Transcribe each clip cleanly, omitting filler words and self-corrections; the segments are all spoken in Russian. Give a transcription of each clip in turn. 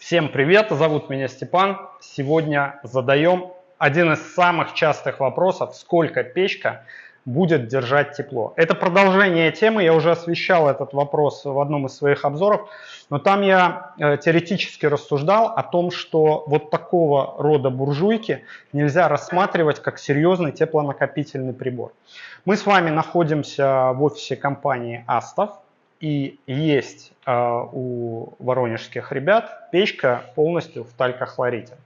Всем привет, зовут меня Степан. Сегодня задаем один из самых частых вопросов: сколько печка будет держать тепло? Это продолжение темы, я уже освещал этот вопрос в одном из своих обзоров, но там я теоретически рассуждал о том, что вот такого рода буржуйки нельзя рассматривать как серьезный теплонакопительный прибор. Мы с вами находимся в офисе компании Astov. И есть у воронежских ребят печка полностью в талькохлорите.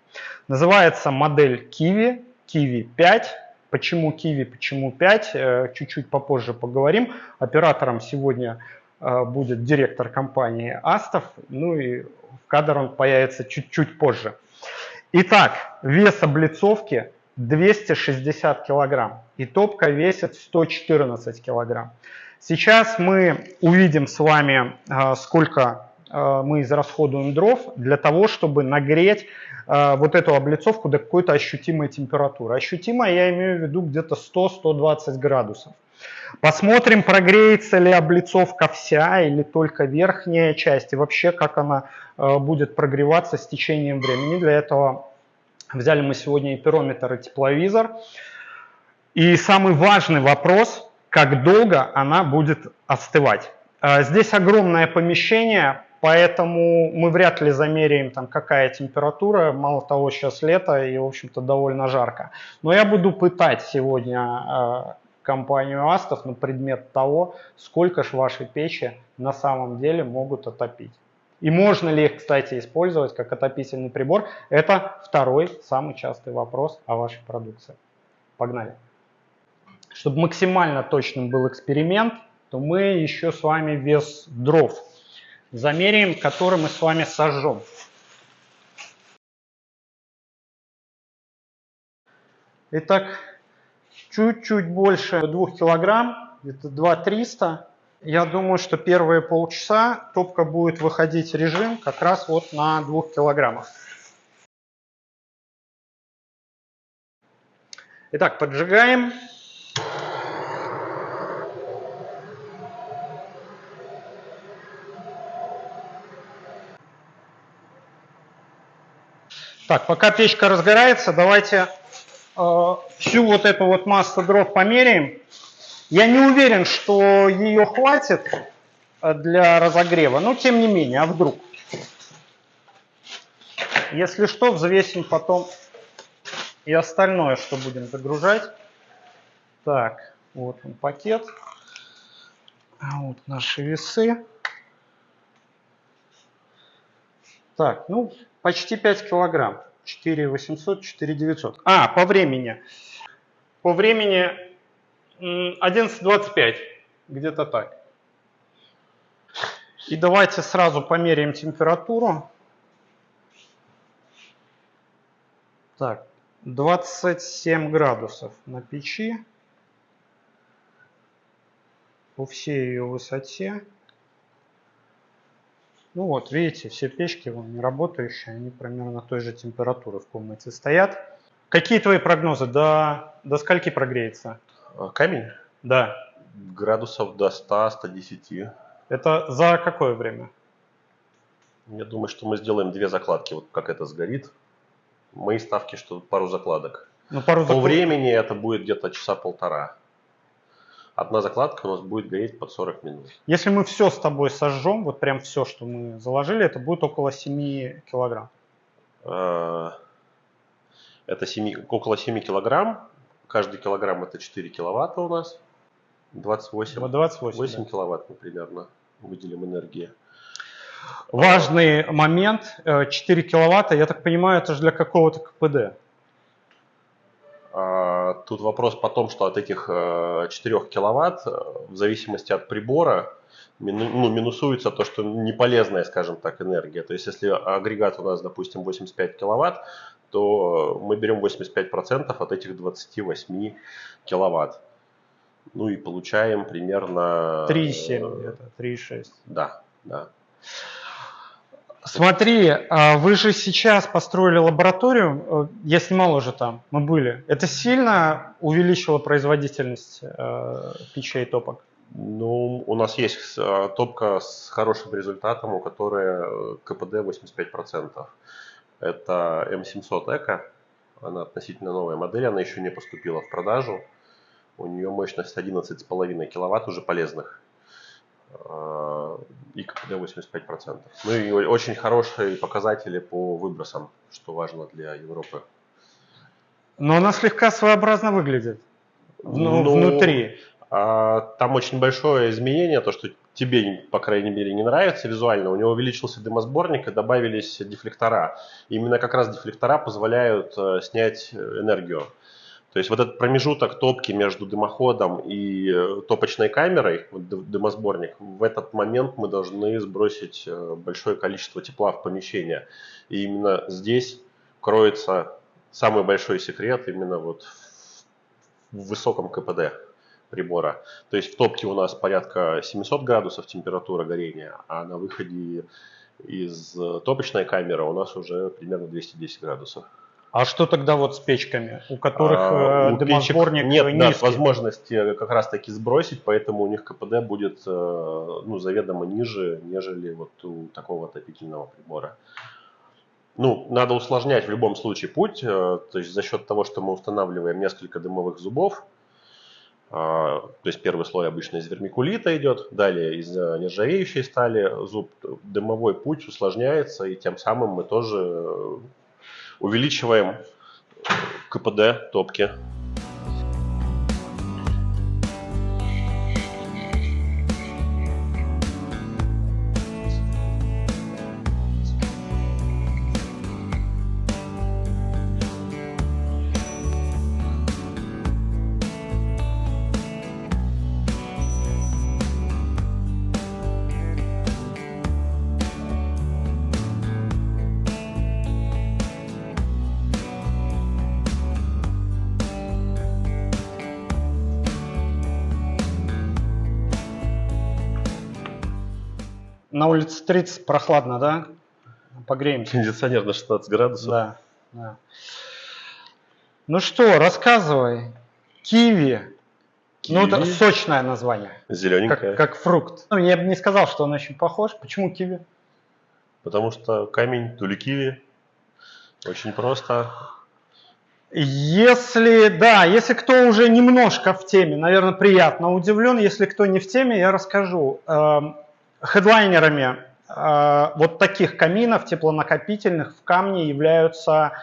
Называется модель Kiwi, Kiwi 5. Почему Kiwi, почему 5, чуть-чуть попозже поговорим. Оператором сегодня будет директор компании Astov, ну и в кадр он появится чуть-чуть позже. Итак, вес облицовки 260 килограмм и топка весит 114 килограмм. Сейчас мы увидим с вами, сколько мы израсходуем дров для того, чтобы нагреть вот эту облицовку до какой-то ощутимой температуры. Ощутимая, я имею в виду где-то 100-120 градусов. Посмотрим, прогреется ли облицовка вся или только верхняя часть, и вообще как она будет прогреваться с течением времени. Для этого взяли мы сегодня и пирометр, и тепловизор. И самый важный вопрос: как долго она будет остывать. Здесь огромное помещение, поэтому мы вряд ли замеряем, там, какая температура. Мало того, сейчас лето и, в общем-то, довольно жарко. Но я буду пытать сегодня компанию Astov на предмет того, сколько ж ваши печи на самом деле могут отопить. И можно ли их, кстати, использовать как отопительный прибор. Это второй самый частый вопрос о вашей продукции. Погнали. Чтобы максимально точным был эксперимент, то мы еще с вами вес дров замеряем, который мы с вами сожжем. Итак, чуть-чуть больше 2 килограмм, где-то 2-300. Я думаю, что первые полчаса топка будет выходить режим как раз вот на 2 килограммах. Итак, поджигаем. Так, пока печка разгорается, давайте всю вот эту вот массу дров померяем. Я не уверен, что ее хватит для разогрева, но тем не менее, а вдруг? Если что, взвесим потом и остальное, что будем загружать. Так, вот он пакет. Вот наши весы. Так, ну, почти 5 килограмм. 4800, 4900. По времени. По времени 11:25. Где-то так. И давайте сразу померяем температуру. Так, 27 градусов на печи. По всей ее высоте. Ну вот, видите, все печки вон, не работающие, они примерно той же температуры в комнате стоят. Какие твои прогнозы? До скольки прогреется? Камень? Да. Градусов до 100-110. Это за какое время? Я думаю, что мы сделаем 2 закладки. Вот как это сгорит. Мои ставки, что пару закладок. По времени это будет где-то часа полтора. Одна закладка у нас будет гореть под 40 минут. Если мы все с тобой сожжем, вот прям все, что мы заложили, это будет около 7 килограмм. Это около 7 килограмм. Каждый килограмм это 4 киловатта у нас. 28. 8 да. Киловатт мы примерно выделим энергии. Важный момент. 4 киловатта, я так понимаю, это же для какого-то КПД. Тут вопрос по том, что от этих 4 киловатт, в зависимости от прибора, минусуется то, что не полезная, скажем так, энергия. То есть, если агрегат у нас, допустим, 85 киловатт, то мы берем 85% от этих 28 киловатт. Ну и получаем примерно... 3,7 где-то, 3,6. Да, да. Смотри, вы же сейчас построили лабораторию, я снимал уже там, мы были. Это сильно увеличило производительность печей топок? Ну, у нас есть топка с хорошим результатом, у которой КПД 85%. Это М700 Эко. Она относительно новая модель, она еще не поступила в продажу. У нее мощность 11,5 киловатт уже полезных. И КПД 85%. Ну и очень хорошие показатели по выбросам, что важно для Европы. Но она слегка своеобразно выглядит внутри. Там очень большое изменение, то, что тебе, по крайней мере, не нравится визуально. У него увеличился дымосборник и добавились дефлектора. Именно как раз дефлектора позволяют снять энергию. То есть вот этот промежуток топки между дымоходом и топочной камерой, дымосборник, в этот момент мы должны сбросить большое количество тепла в помещение. И именно здесь кроется самый большой секрет именно вот в высоком КПД прибора. То есть в топке у нас порядка 700 градусов температура горения, а на выходе из топочной камеры у нас уже примерно 210 градусов. А что тогда вот с печками, у которых дымосборник нет, низкий? Да, возможности как раз таки сбросить, поэтому у них КПД будет заведомо ниже, нежели вот у такого отопительного прибора. Надо усложнять в любом случае путь, то есть за счет того, что мы устанавливаем несколько дымовых зубов. То есть первый слой обычно из вермикулита идет, далее из нержавеющей стали зуб. Дымовой путь усложняется, и тем самым мы тоже увеличиваем КПД топки. На улице 30 прохладно, да? Погреемся. Кондиционер на 16 градусов. Да. Ну что, рассказывай. Киви. Это сочное название. Зелененькое. Как фрукт. Я бы не сказал, что он очень похож. Почему киви? Потому что камень, тули-киви. Очень просто. Если кто уже немножко в теме, наверное, приятно удивлен. Если кто не в теме, я расскажу. Хедлайнерами вот таких каминов теплонакопительных в камне являются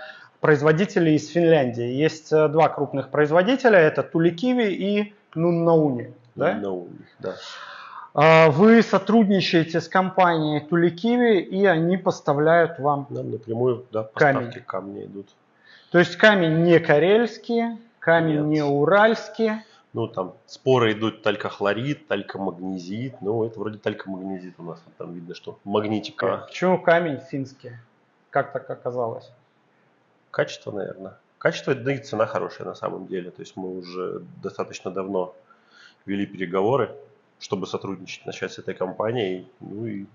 производители из Финляндии. Есть два крупных производителя, это Tuulikivī и Nunnauni. Nunnauni, да. Вы сотрудничаете с компанией Tuulikivī, и они поставляют вам напрямую, да, поставки камня идут. То есть камень не карельский, камень не уральский. Там споры идут талькохлорид, талькомагнезит. Это вроде талькомагнезит у нас. Там видно, что магнитика. Почему камень финский? Как так оказалось? Качество, наверное. Качество, да и цена хорошая на самом деле. То есть мы уже достаточно давно вели переговоры, чтобы сотрудничать, начать с этой компанией. И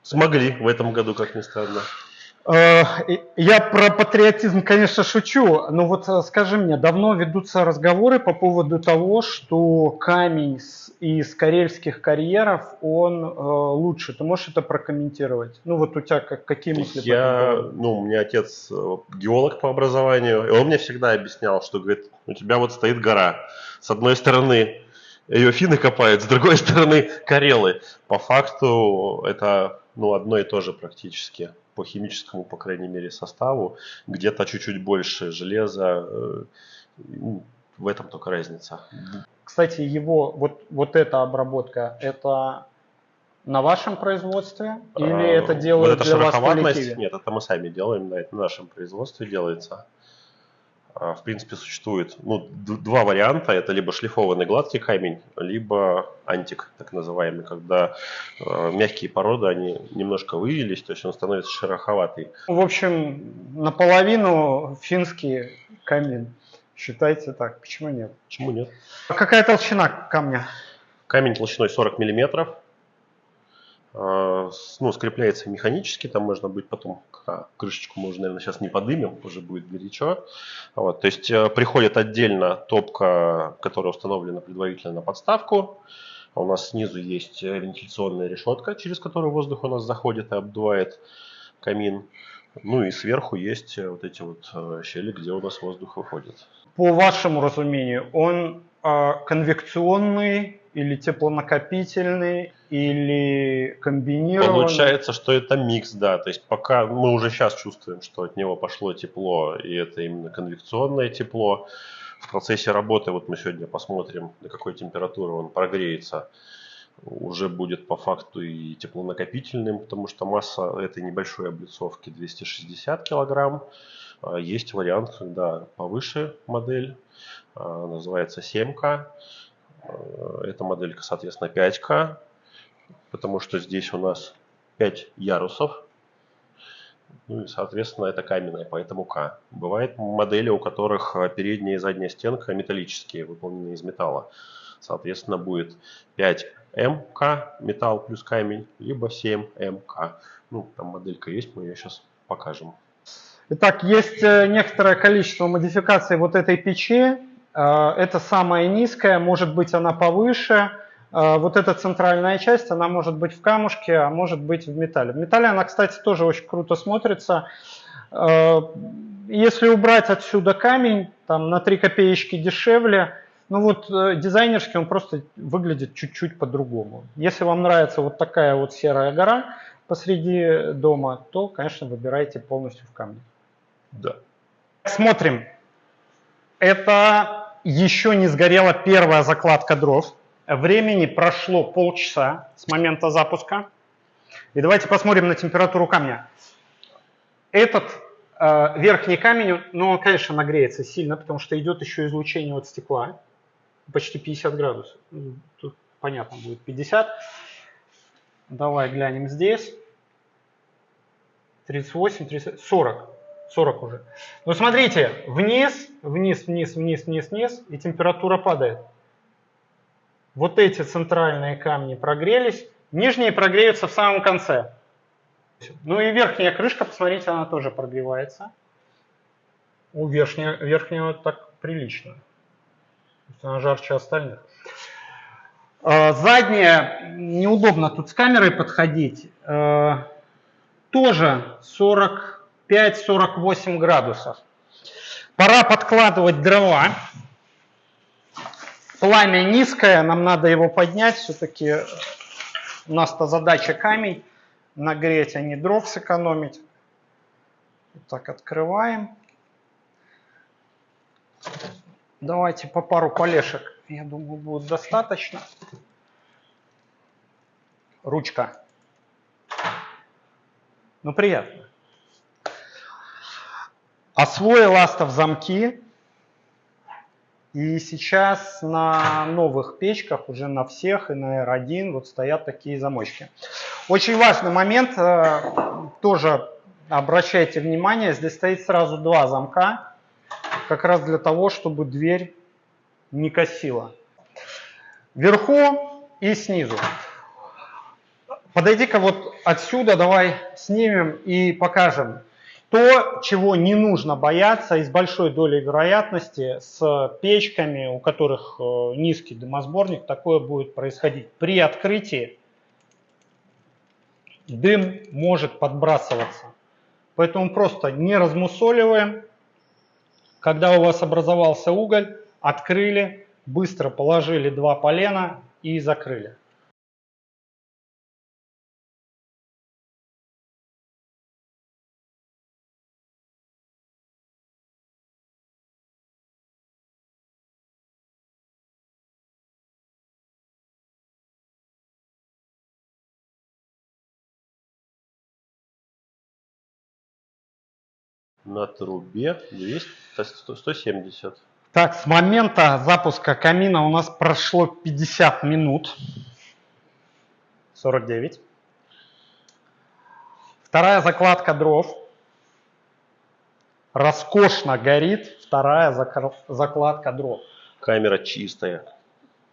смогли в этом году, как ни странно. Я про патриотизм, конечно, шучу, но вот скажи мне, давно ведутся разговоры по поводу того, что камень из карельских карьеров, он лучше. Ты можешь это прокомментировать? У тебя какие мысли? У меня отец геолог по образованию, и он мне всегда объяснял, что, говорит, у тебя вот стоит гора. С одной стороны ее финны копают, с другой стороны карелы. По факту это одно и то же практически. По химическому, по крайней мере, составу, где-то чуть-чуть больше железа, в этом только разница. Кстати, вот эта обработка, это на вашем производстве или это делают для вас Tuulikivī? Нет, это мы сами делаем, это на нашем производстве делается. В принципе, существует два варианта. Это либо шлифованный гладкий камень, либо антик, так называемый, когда мягкие породы, они немножко вывелись, то есть он становится шероховатый. В общем, наполовину финский камень. Считайте так. Почему нет? Почему нет? А какая толщина камня? Камень толщиной 40 миллиметров. Скрепляется механически, там можно будет потом крышечку мы уже, наверное, сейчас не подымем, уже будет горячо. То есть приходит отдельно топка, которая установлена предварительно на подставку. А у нас снизу есть вентиляционная решетка, через которую воздух у нас заходит и обдувает камин. Ну и сверху есть вот эти вот щели, где у нас воздух выходит. По вашему разумению, он конвекционный или теплонакопительный, или комбинированный? Получается, что это микс, да. То есть пока мы уже сейчас чувствуем, что от него пошло тепло, и это именно конвекционное тепло. В процессе работы, вот мы сегодня посмотрим, до какой температуры он прогреется, уже будет по факту и теплонакопительным, потому что масса этой небольшой облицовки 260 килограмм. Есть вариант, когда повыше модель, называется 7К. Эта моделька, соответственно, 5К, потому что здесь у нас 5 ярусов. Ну и, соответственно, это каменная, поэтому К. Бывают модели, у которых передняя и задняя стенка металлические, выполнены из металла. Соответственно, будет 5МК, металл плюс камень, либо 7МК. Ну, там моделька есть, мы ее сейчас покажем. Итак, есть некоторое количество модификаций вот этой печи. Это самая низкая, может быть она повыше. Вот эта центральная часть, она может быть в камушке, а может быть в металле. В металле она, кстати, тоже очень круто смотрится. Если убрать отсюда камень, там на 3 копеечки дешевле, ну вот дизайнерски он просто выглядит чуть-чуть по-другому. Если вам нравится вот такая вот серая гора посреди дома, то, конечно, выбирайте полностью в камне. Да. Смотрим. Это еще не сгорела первая закладка дров. Времени прошло полчаса с момента запуска. И давайте посмотрим на температуру камня. Этот верхний камень, ну он, конечно, нагреется сильно, потому что идет еще излучение от стекла. Почти 50 градусов. Тут понятно будет 50. Давай глянем здесь. 38, 30, 40. 40 уже. Но смотрите, вниз, вниз, вниз, вниз, вниз, вниз, и температура падает. Вот эти центральные камни прогрелись, нижние прогреются в самом конце. Ну и верхняя крышка, посмотрите, она тоже прогревается. У верхнего так прилично. Она жарче остальных. Задняя, неудобно тут с камерой подходить, тоже 45-48 градусов. Пора подкладывать дрова. Пламя низкое, нам надо его поднять. Все-таки у нас-то задача камень нагреть, а не дров сэкономить. Вот так открываем. Давайте по пару полешек, я думаю, будет достаточно. Ручка. Ну, приятно. Освоил Астов замки. И сейчас на новых печках, уже на всех, и на R1, вот стоят такие замочки. Очень важный момент, тоже обращайте внимание, здесь стоит сразу 2 замка, как раз для того, чтобы дверь не косила. Вверху и снизу. Подойди-ка вот отсюда, давай снимем и покажем. То, чего не нужно бояться и с большой долей вероятности с печками, у которых низкий дымосборник, такое будет происходить. При открытии дым может подбрасываться. Поэтому просто не размусоливаем. Когда у вас образовался уголь, открыли, быстро положили 2 полена и закрыли. На трубе 170. Так, с момента запуска камина у нас прошло 50 минут. 49. Вторая закладка дров. Роскошно горит вторая закладка дров. Камера чистая.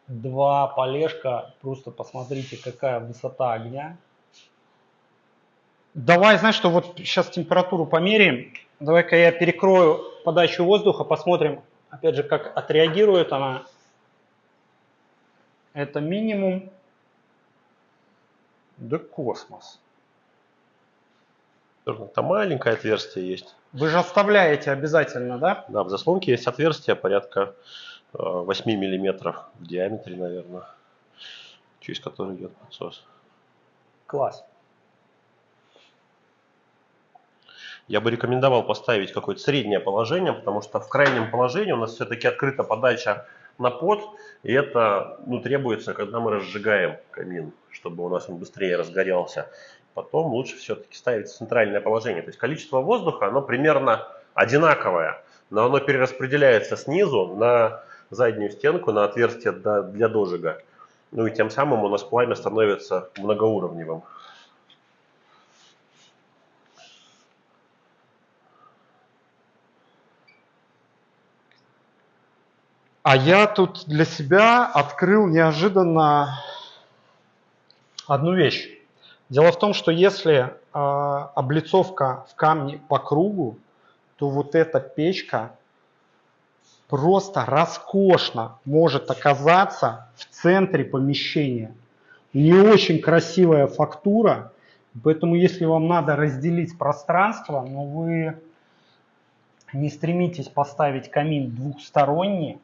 2 полежка. Просто посмотрите, какая высота огня. Давай, знаешь, что вот сейчас температуру померяем. Давай-ка я перекрою подачу воздуха, посмотрим, опять же, как отреагирует она. Это минимум. Да космос. Там маленькое отверстие есть. Вы же оставляете обязательно, да? Да, в заслонке есть отверстие порядка 8 миллиметров в диаметре, наверное, через который идет подсос. Класс. Я бы рекомендовал поставить какое-то среднее положение, потому что в крайнем положении у нас все-таки открыта подача на под, и это требуется, когда мы разжигаем камин, чтобы у нас он быстрее разгорелся. Потом лучше все-таки ставить центральное положение. То есть количество воздуха, оно примерно одинаковое, но оно перераспределяется снизу на заднюю стенку, на отверстие для дожига. Ну и тем самым у нас пламя становится многоуровневым. А я тут для себя открыл неожиданно одну вещь. Дело в том, что если облицовка в камне по кругу, то вот эта печка просто роскошно может оказаться в центре помещения. У нее очень красивая фактура, поэтому если вам надо разделить пространство, но вы не стремитесь поставить камин двухсторонний,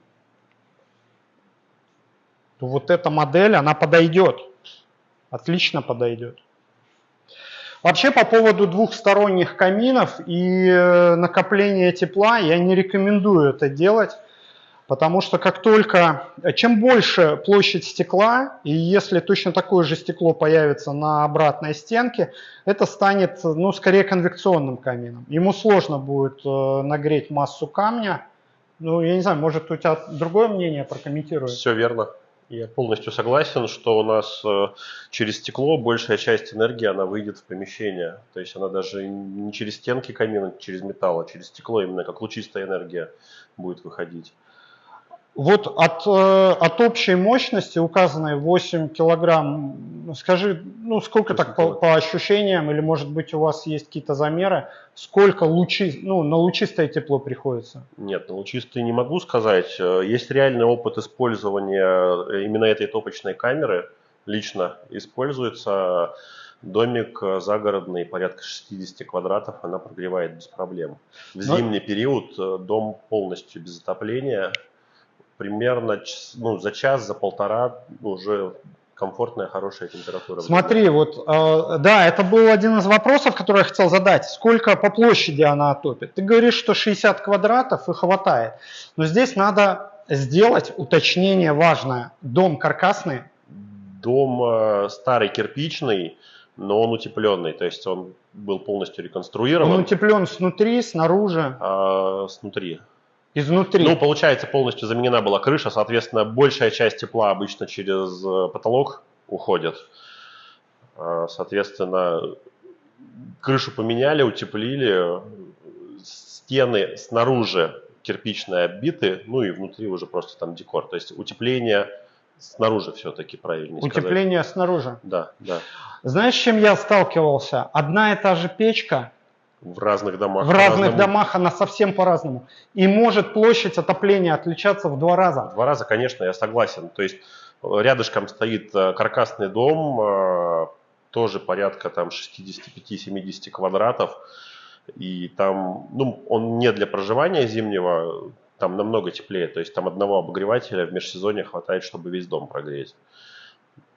то вот эта модель, она подойдет. Отлично подойдет. Вообще по поводу двухсторонних каминов и накопления тепла я не рекомендую это делать, потому что чем больше площадь стекла, и если точно такое же стекло появится на обратной стенке, это станет, скорее конвекционным камином. Ему сложно будет нагреть массу камня. Я не знаю, может у тебя другое мнение, прокомментируй. Все верно. Я полностью согласен, что у нас через стекло большая часть энергии она выйдет в помещение. То есть она даже не через стенки камина, через металл, а через стекло именно как лучистая энергия будет выходить. Вот от общей мощности, указанной 8 килограмм, скажи, сколько так по ощущениям, или может быть у вас есть какие-то замеры, сколько на лучистое тепло приходится? Нет, на лучистое не могу сказать. Есть реальный опыт использования именно этой топочной камеры. Лично используется домик загородный, порядка 60 квадратов, она прогревает без проблем. В зимний период дом полностью без отопления. Примерно за час, за полтора уже комфортная, хорошая температура. Смотри, да, это был один из вопросов, который я хотел задать. Сколько по площади она отопит? Ты говоришь, что 60 квадратов и хватает. Но здесь надо сделать уточнение важное. Дом каркасный? Дом старый, кирпичный, но он утепленный. То есть он был полностью реконструирован. Он утеплен снутри, снаружи? Снутри. Изнутри? Получается, полностью заменена была крыша, соответственно, большая часть тепла обычно через потолок уходит. Соответственно, крышу поменяли, утеплили, стены снаружи кирпичные оббиты, и внутри уже просто там декор. То есть утепление снаружи все-таки, правильнее сказать. Утепление снаружи? Да, да. Знаешь, с чем я сталкивался? Одна и та же печка. В разных домах. В разных домах она совсем по-разному. И может площадь отопления отличаться в 2 раза. В 2 раза, конечно, я согласен. То есть рядышком стоит каркасный дом, тоже порядка 65-70 квадратов. И там, он не для проживания зимнего, там намного теплее. То есть там одного обогревателя в межсезонье хватает, чтобы весь дом прогреть.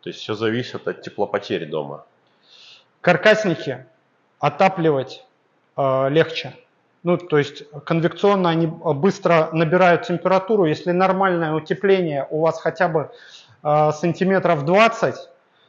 То есть все зависит от теплопотери дома. Каркасники отапливать легче. То есть конвекционно они быстро набирают температуру. Если нормальное утепление у вас хотя бы сантиметров 20,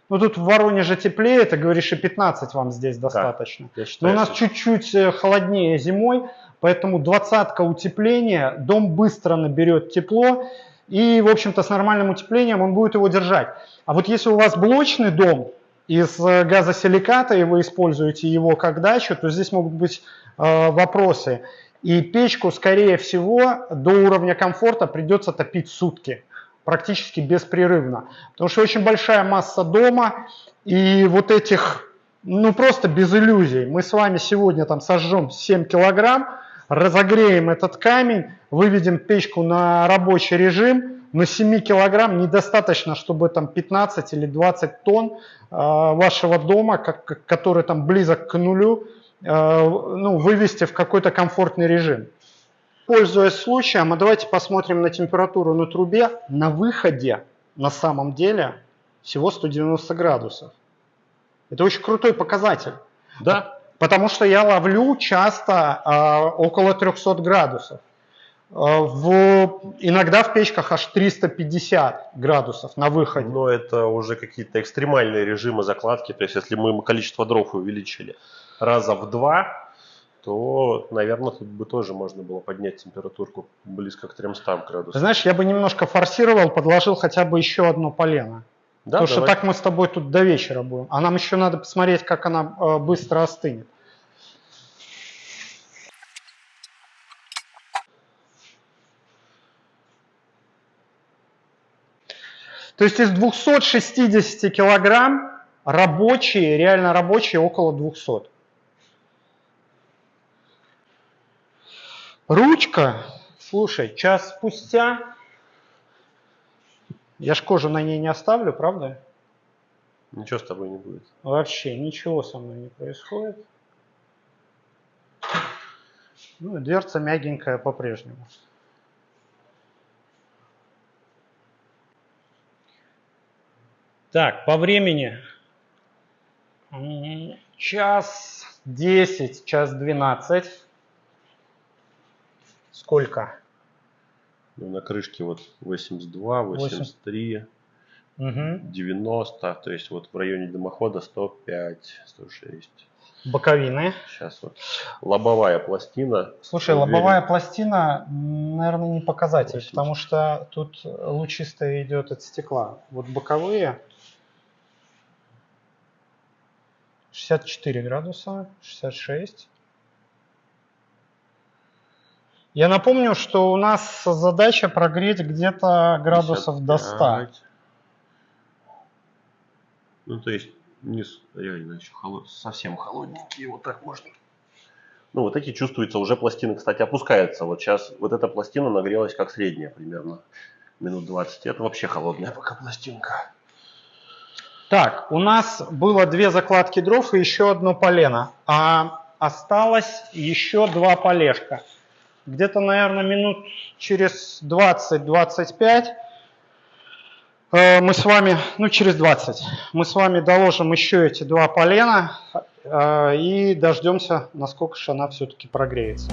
тут в Воронеже теплее, ты говоришь, и 15 вам здесь достаточно. Да, я считаю, но у нас чуть-чуть холоднее зимой, поэтому 20-ка утепления, дом быстро наберет тепло, и, в общем-то, с нормальным утеплением он будет его держать. А вот если у вас блочный дом, из газосиликата, и вы используете его как дачу, то здесь могут быть вопросы. И печку, скорее всего, до уровня комфорта придется топить сутки, практически беспрерывно. Потому что очень большая масса дома, и вот этих, просто без иллюзий. Мы с вами сегодня сожжем 7 килограмм, разогреем этот камень, выведем печку на рабочий режим, но 7 килограмм недостаточно, чтобы там 15 или 20 тонн вашего дома, который там близок к нулю, ну, вывести в какой-то комфортный режим. Пользуясь случаем, давайте посмотрим на температуру на трубе. На выходе на самом деле всего 190 градусов. Это очень крутой показатель. Да. Потому что я ловлю часто около 300 градусов. Иногда в печках аж 350 градусов на выходе. Но это уже какие-то экстремальные режимы закладки. То есть если мы количество дров увеличили раза в 2, то, наверное, тут бы тоже можно было поднять температурку близко к 300 градусам. Знаешь, я бы немножко форсировал, подложил хотя бы еще одно полено. Да, Потому давай. что так мы с тобой тут до вечера будем. А нам еще надо посмотреть, как она быстро остынет. То есть из 260 килограмм рабочие, реально рабочие, около 200. Ручка, слушай, час спустя, я ж кожу на ней не оставлю, правда? Ничего с тобой не будет. Вообще ничего со мной не происходит. Ну, дверца мягенькая по-прежнему. Так, по времени. Час 10, час 12. Сколько? Ну, на крышке вот 82, 83, 90. То есть вот в районе дымохода 105, 106. Боковины. Сейчас вот лобовая пластина. Слушай, лобовая пластина, наверное, не показатель, 80. потому что тут лучистая идет от стекла. Вот боковые 64 градуса, 66. Я напомню, что у нас задача прогреть где-то градусов 55. до 100. Ну, то есть низ реально еще совсем холодненькие, вот так можно. Ну, вот эти чувствуется, уже пластина, кстати, опускается. Вот сейчас вот эта пластина нагрелась как средняя примерно минут 20. Это вообще холодная пока пластинка. Так, у нас было 2 закладки дров и еще одно полено. А осталось еще 2 полежка. Где-то, наверное, минут через 20-25 мы с вами, ну через 20, мы с вами доложим еще эти 2 полена и дождемся, насколько же она все-таки прогреется.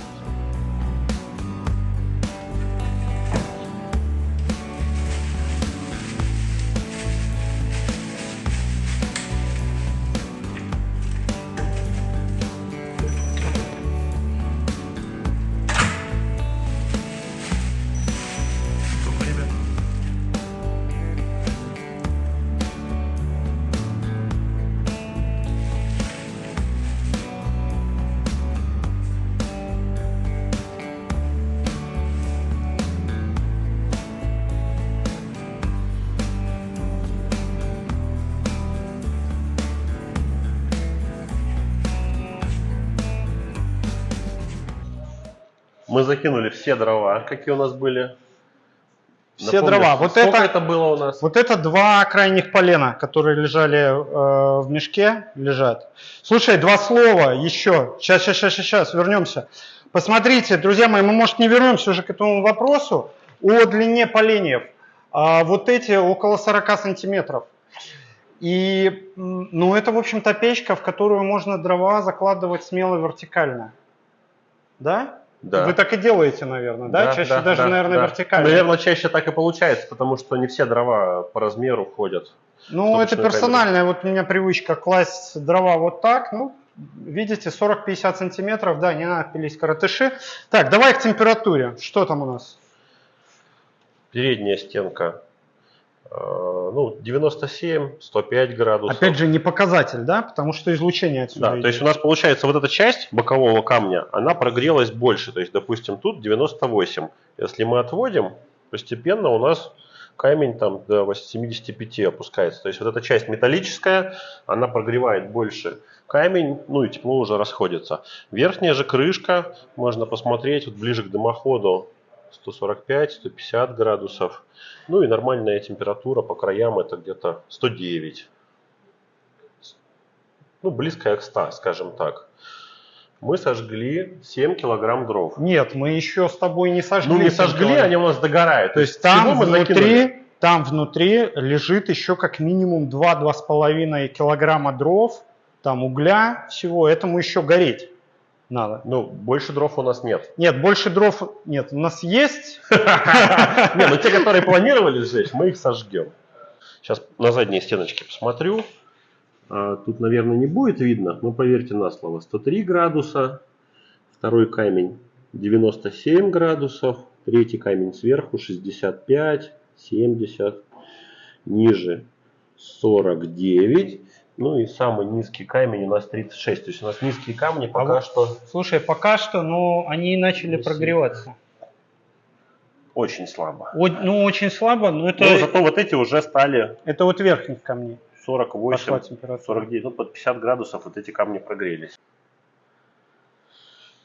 Мы закинули все дрова, какие у нас были. Все Напомню, дрова. Вот сколько это было у нас? Вот это 2 крайних полена, которые лежали в мешке, лежат. Слушай, 2 слова еще. Сейчас, вернемся. Посмотрите, друзья мои, мы, может, не вернемся уже к этому вопросу о длине поленьев. Вот эти около 40 сантиметров. И, ну, это, в общем-то, печка, в которую можно дрова закладывать смело вертикально. Да? Да. Вы так и делаете, наверное, да? Чаще даже, наверное, вертикально. Наверное, чаще так и получается, потому что не все дрова по размеру входят. Ну, это персональная вот у меня привычка класть дрова вот так. Ну, видите, 40-50 сантиметров, да, не надо пилить коротыши. Так, давай к температуре. Что там у нас? Передняя стенка. Ну, 97, 105 градусов. Опять же, не показатель, да? Потому что излучение отсюда Да, идет. то есть у нас получается вот эта часть бокового камня, она прогрелась больше. То есть, допустим, тут 98. Если мы отводим, постепенно у нас камень там до 75 опускается. То есть вот эта часть металлическая, она прогревает больше камень, ну и тепло уже расходится. Верхняя же крышка, можно посмотреть вот ближе к дымоходу. 145, 150 градусов. Ну и нормальная температура по краям это где-то 109. Ну, близкая к 100, скажем так. Мы сожгли 7 килограмм дров. Нет, мы еще с тобой не сожгли. Ну, не сожгли, они у нас догорают. То есть там внутри лежит еще как минимум 2-2,5 килограмма дров, там угля всего, этому еще гореть надо. Ну, больше дров у нас нет. Нет, больше дров нет. У нас есть. Не, ну те, которые планировали сжечь, мы их сожгем. Сейчас на задней стеночке посмотрю. Тут, наверное, не будет видно, но поверьте на слово. 103 градуса. Второй камень 97 градусов. Третий камень сверху 65, 70. Ниже 49. Ну и самый низкий камень у нас 36. То есть у нас низкие камни пока что... Слушай, пока что, но они начали прогреваться. Очень слабо. Ну, очень слабо, но это... Но зато вот эти уже стали... Это вот верхних камней. 48, 49, ну под 50 градусов вот эти камни прогрелись.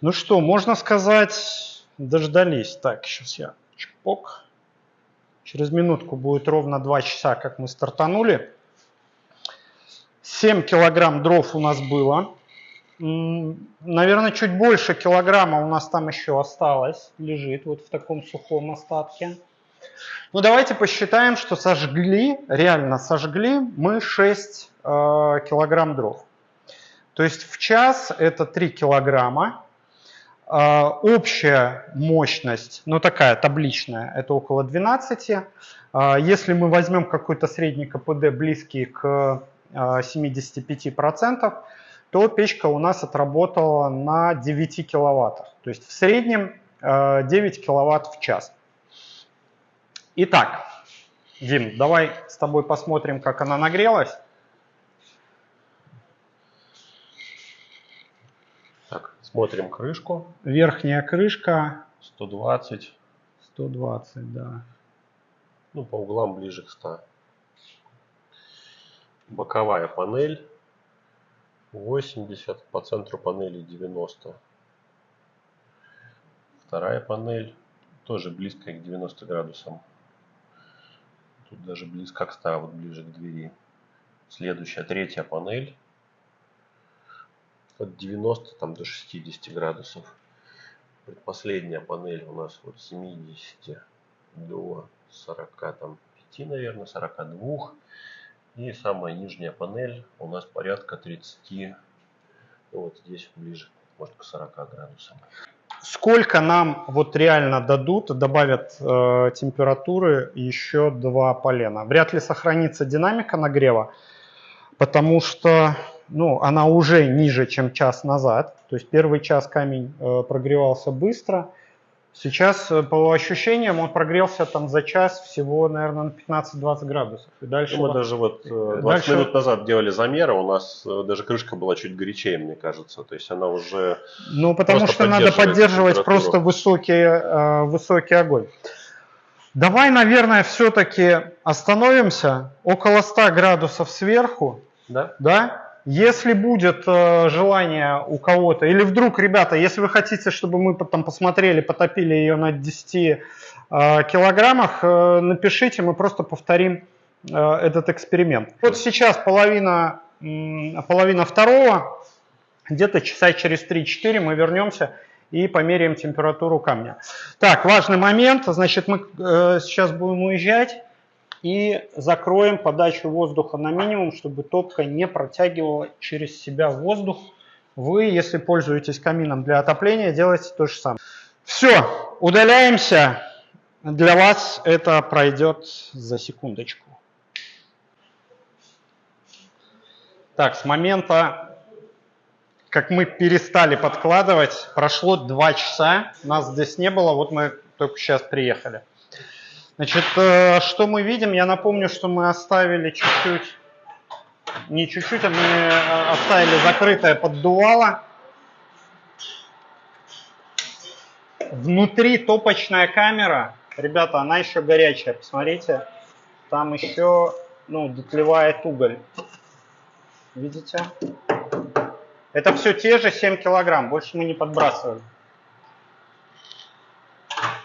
Ну что, можно сказать, дождались. Так, сейчас я чпок. Через минутку будет ровно 2 часа, как мы стартанули. 7 килограмм дров у нас было. Наверное, чуть больше килограмма у нас там еще осталось. Лежит вот в таком сухом остатке. Ну, давайте посчитаем, что сожгли, реально сожгли мы 6 килограмм дров. То есть в час это 3 килограмма. Общая мощность, ну такая табличная, это около 12. Если мы возьмем какой-то средний КПД, близкий к 75%, то печка у нас отработала на 9 киловаттах. То есть в среднем 9 киловатт в час. Итак, Дим, давай с тобой посмотрим, как она нагрелась. Так, смотрим крышку. Верхняя крышка. 120. 120, да. Ну, по углам ближе к 100. Боковая панель 80, по центру панели 90. Вторая панель тоже близкая к 90 градусам. Тут даже близко к 100, вот ближе к двери. Следующая, третья панель. От 90 там, до 60 градусов. Предпоследняя панель у нас от 70 до 45, наверное, 42. И самая нижняя панель у нас порядка 30. Вот здесь ближе, может, к 40 градусам. Сколько нам вот реально дадут, добавят температуры еще 2 полена? Вряд ли сохранится динамика нагрева, потому что она уже ниже, чем час назад. То есть первый час камень прогревался быстро. Сейчас, по ощущениям, он прогрелся там за час всего, наверное, на 15-20 градусов. И дальше мы даже вот 20 минут назад делали замеры, у нас даже крышка была чуть горячее, мне кажется. То есть она уже... Ну, потому что надо поддерживать просто высокий огонь. Давай, наверное, все-таки остановимся около 100 градусов сверху. Да? Если будет желание у кого-то, или вдруг, ребята, если вы хотите, чтобы мы потом посмотрели, потопили ее на 10 килограммах, напишите, мы просто повторим этот эксперимент. Вот сейчас половина второго, где-то часа через 3-4 мы вернемся и померяем температуру камня. Так, важный момент, значит, мы сейчас будем уезжать. И закроем подачу воздуха на минимум, чтобы топка не протягивала через себя воздух. Вы, если пользуетесь камином для отопления, делайте то же самое. Все, удаляемся. Для вас это пройдет за секундочку. Так, с момента, как мы перестали подкладывать, прошло 2 часа. Нас здесь не было, вот мы только сейчас приехали. Значит, что мы видим? Я напомню, что мы оставили чуть-чуть, не чуть-чуть, а мы оставили закрытое поддувало. Внутри топочная камера. Ребята, она еще горячая, посмотрите. Там еще, дотлевает уголь. Видите? Это все те же 7 килограмм, больше мы не подбрасывали.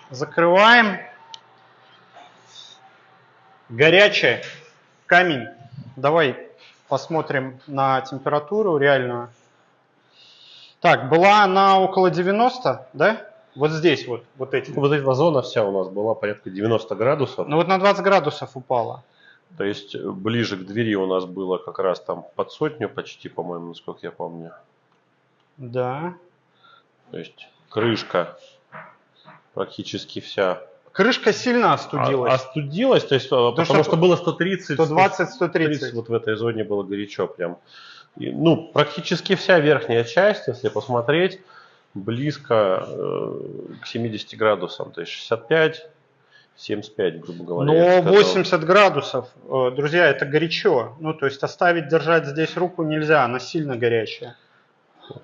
Закрываем. Горячий камень. Давай посмотрим на температуру реальную. Так, была она около 90, да? Вот здесь вот эти. Вот эта зона вся у нас была порядка 90 градусов. Ну вот на 20 градусов упала. То есть ближе к двери у нас было как раз там под 100 почти, по-моему, насколько я помню. Да. То есть крышка практически вся. Крышка сильно остудилась. Остудилась, то есть, потому что было 130. 120, 130. Вот в этой зоне было горячо прям. И, ну, практически вся верхняя часть, если посмотреть, близко к 70 градусам. То есть 65, 75, грубо говоря. Но 80 градусов, друзья, это горячо. Ну, то есть оставить держать здесь руку нельзя, она сильно горячая.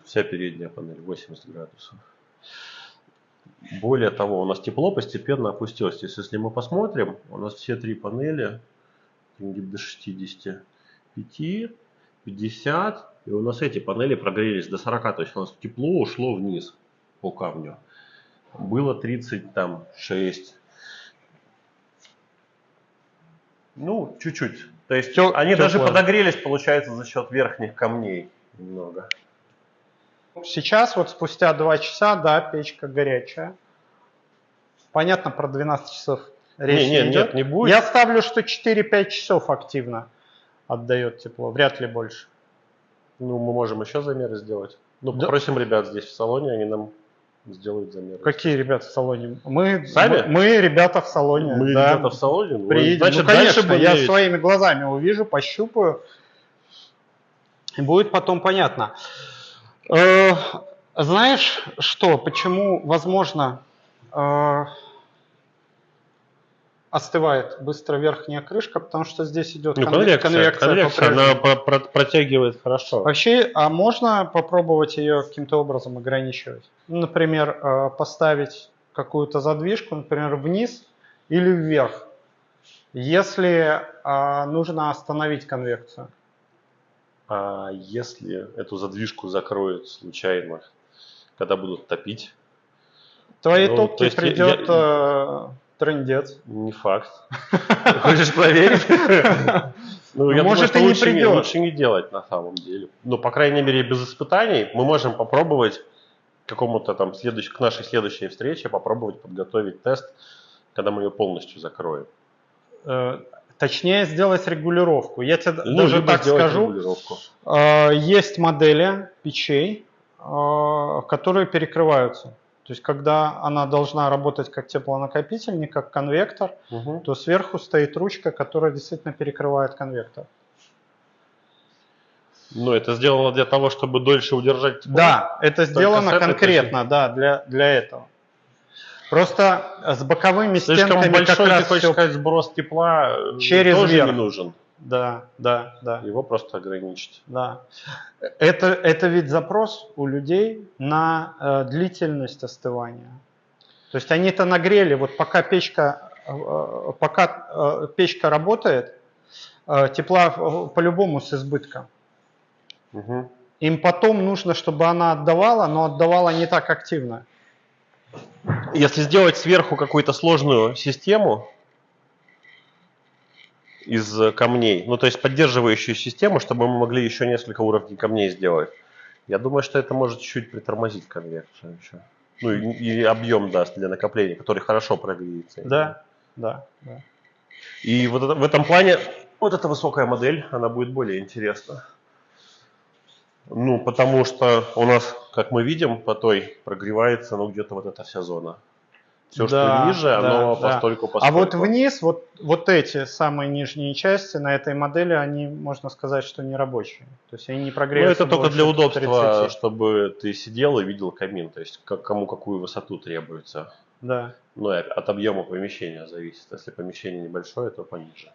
Вся передняя панель 80 градусов. Более того, у нас тепло постепенно опустилось. То есть, если мы посмотрим, у нас все три панели до 65, 50, и у нас эти панели прогрелись до 40. То есть, у нас тепло ушло вниз по камню. Было 36. Ну, чуть-чуть. То есть, они даже подогрелись, получается, за счет верхних камней немного. Сейчас, вот спустя 2 часа, да, печка горячая. Понятно, про 12 часов речь не идет. Нет, не будет. Я ставлю, что 4-5 часов активно отдает тепло, вряд ли больше. Ну, мы можем еще замеры сделать. Ну, Да. попросим ребят здесь в салоне, они нам сделают замеры. Какие ребята в салоне? Мы Сами? Мы ребята в салоне. Мы да. ребята в салоне? Приедем. Значит, Ну, конечно, дальше я болеть. своими глазами увижу, пощупаю. И будет потом понятно. Знаешь что, почему, возможно, остывает быстро верхняя крышка? Потому что здесь идет конвекция она протягивает хорошо. Вообще, а можно попробовать ее каким-то образом ограничивать? Ну, например, поставить какую-то задвижку, например, вниз или вверх, если нужно остановить конвекцию. А если эту задвижку закроют случайно, когда будут топить? Твоей топке придет трындец. Не факт. Хочешь проверить? Ну, я думаю, что лучше не делать на самом деле. Ну, по крайней мере, без испытаний мы можем попробовать к нашей следующей встрече попробовать подготовить тест, когда мы ее полностью закроем. Точнее, сделать регулировку. Я тебе даже так скажу. Есть модели печей, которые перекрываются. То есть, когда она должна работать как теплонакопитель, не как конвектор, то сверху стоит ручка, которая действительно перекрывает конвектор. Ну, это сделано для того, чтобы дольше удержать тепло? Да, это сделано конкретно, да, для этого. Просто с боковыми слишком стенками большой, как раз ты хочешь сказать, сброс тепла через тоже верх. не нужен. Да. Его просто ограничить. Да. Это ведь запрос у людей на длительность остывания. То есть они-то нагрели, вот пока печка работает, тепла по-любому с избытком. Угу. Им потом нужно, чтобы она отдавала, но отдавала не так активно. Если сделать сверху какую-то сложную систему из камней, ну то есть поддерживающую систему, чтобы мы могли еще несколько уровней камней сделать, я думаю, что это может чуть-чуть притормозить конвекцию еще. Ну и объем даст для накопления, который хорошо прогреется. Да. И вот в этом плане вот эта высокая модель, она будет более интересна. Ну, потому что у нас, как мы видим, по той прогревается, ну, где-то вот эта вся зона. Все, что ниже, оно постольку. А вот вниз, вот эти самые нижние части на этой модели, они, можно сказать, что не рабочие. То есть они не прогреются. Ну, это только для удобства, чтобы ты сидел и видел камин. То есть кому какую высоту требуется. Да. Ну, и от объема помещения зависит. Если помещение небольшое, то пониже.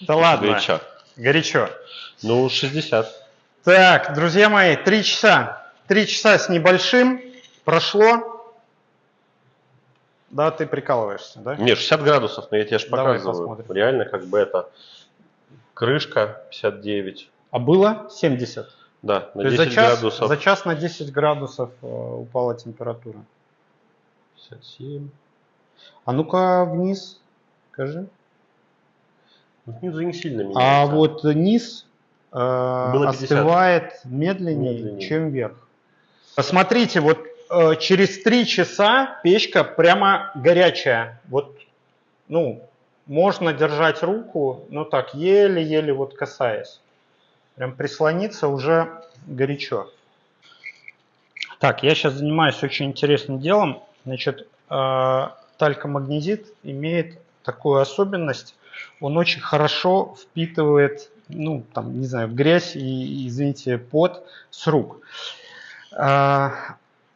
Да ладно. Горячо. Ну, 60. Так, друзья мои, 3 часа. 3 часа с небольшим прошло. Да, ты прикалываешься, да? Нет, 60 градусов, но я тебе же показываю. Реально, как бы это крышка 59. А было 70? Да, на то 10 градусов. За час на 10 градусов упала температура. 57. А ну-ка вниз, скажи. Снизу не сильно меняется. А вот низ Было 50. остывает медленнее, чем вверх. Посмотрите, вот через 3 часа печка прямо горячая. Вот, ну, можно держать руку, но так, еле-еле вот касаясь. Прям прислониться уже горячо. Так, я сейчас занимаюсь очень интересным делом. Значит, талькомагнезит имеет такую особенность. Он очень хорошо впитывает, ну, там, не знаю, грязь и извините, пот с рук.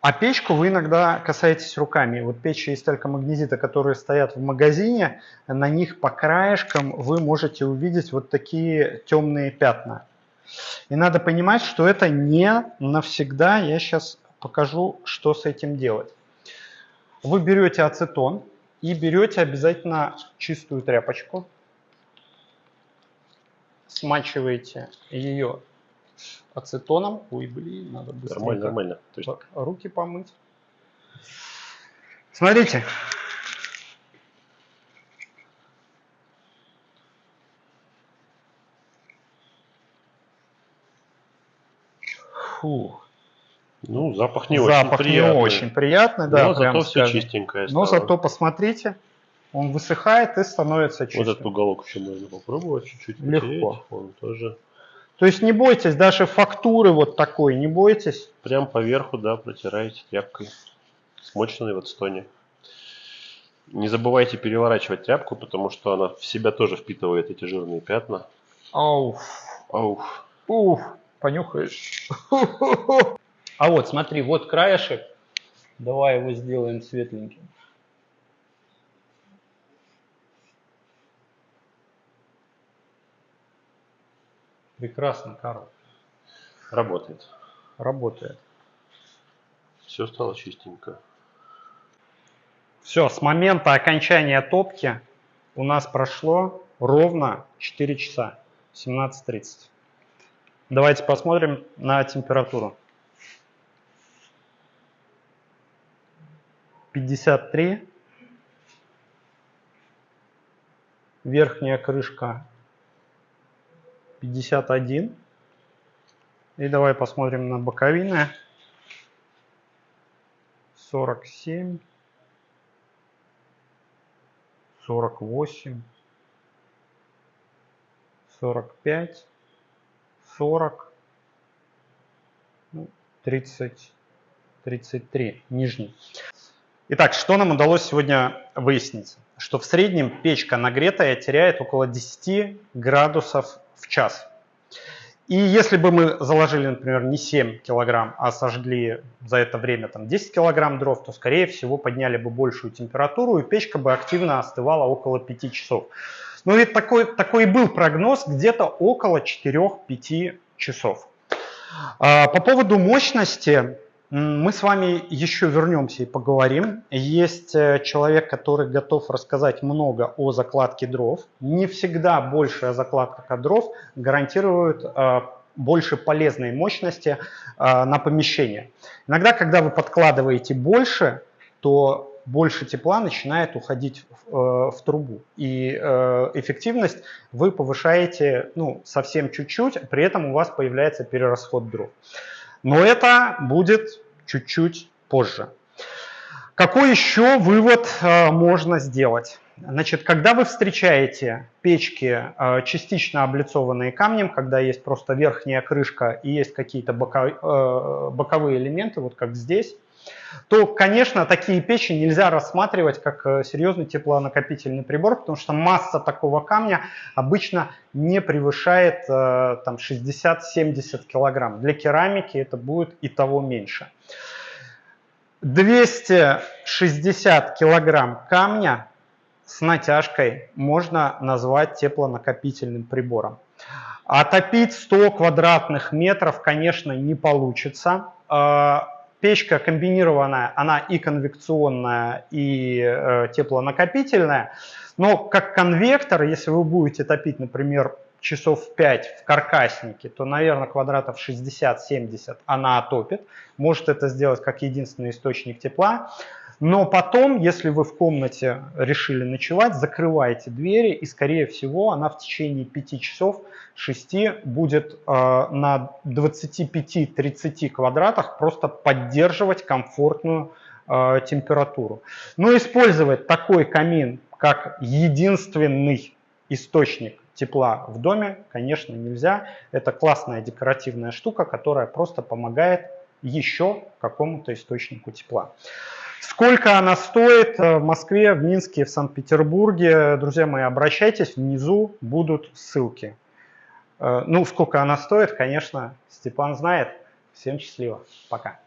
А печку вы иногда касаетесь руками. Вот печи из талькомагнезита, которые стоят в магазине, на них по краешкам вы можете увидеть вот такие темные пятна. И надо понимать, что это не навсегда. Я сейчас покажу, что с этим делать. Вы берете ацетон и берете обязательно чистую тряпочку. Смачиваете ее ацетоном. Ой, блин, надо быстрее. Нормально. Руки помыть. Смотрите. Фу. Ну, запах не очень приятный. Да, но зато все чистенькое стало. Но зато посмотрите, он высыхает и становится чистым. Вот этот уголок еще можно попробовать чуть-чуть. Легко. Он тоже. То есть не бойтесь даже фактуры вот такой, не бойтесь. Прям поверху, да, протираете тряпкой, смоченной в ацетоне. Не забывайте переворачивать тряпку, потому что она в себя тоже впитывает эти жирные пятна. Ауф. Понюхаешь. А вот смотри, вот краешек. Давай его сделаем светленьким. Прекрасно, Карл. Работает. Все стало чистенько. Все, с момента окончания топки у нас прошло ровно 4 часа, 17:30. Давайте посмотрим на температуру. 53. Верхняя крышка 51. И давай посмотрим на боковины. 47. 48. 45. 40. 30. 33. Нижний. Итак, что нам удалось сегодня выяснить? Что в среднем печка нагретая теряет около 10 градусов в час. И если бы мы заложили, например, не 7 килограмм, а сожгли за это время там, 10 килограмм дров, то, скорее всего, подняли бы большую температуру, и печка бы активно остывала около 5 часов. Ну и такой был прогноз, где-то около 4-5 часов. По поводу мощности мы с вами еще вернемся и поговорим. Есть человек, который готов рассказать много о закладке дров. Не всегда большая закладка дров гарантирует больше полезной мощности на помещение. Иногда, когда вы подкладываете больше, то больше тепла начинает уходить в трубу. И эффективность вы повышаете совсем чуть-чуть, при этом у вас появляется перерасход дров. Но это будет чуть-чуть позже. Какой еще вывод можно сделать? Значит, когда вы встречаете печки, частично облицованные камнем, когда есть просто верхняя крышка и есть какие-то боковые элементы, вот как здесь, то, конечно, такие печи нельзя рассматривать как серьезный теплонакопительный прибор, потому что масса такого камня обычно не превышает 60-70 килограмм. Для керамики это будет и того меньше. 260 килограмм камня с натяжкой можно назвать теплонакопительным прибором. Отопить 100 квадратных метров, конечно, не получится. Печка комбинированная, она и конвекционная, и теплонакопительная. Но как конвектор, если вы будете топить, например, часов 5 в каркаснике, то, наверное, квадратов 60-70 она отопит. Может это сделать как единственный источник тепла. Но потом, если вы в комнате решили ночевать, закрывайте двери, и, скорее всего, она в течение 5 часов, 6 будет на 25-30 квадратах просто поддерживать комфортную температуру. Но использовать такой камин как единственный источник тепла в доме, конечно, нельзя. Это классная декоративная штука, которая просто помогает еще какому-то источнику тепла. Сколько она стоит в Москве, в Минске, в Санкт-Петербурге? Друзья мои, обращайтесь, внизу будут ссылки. Ну, сколько она стоит, конечно, Степан знает. Всем счастливо. Пока.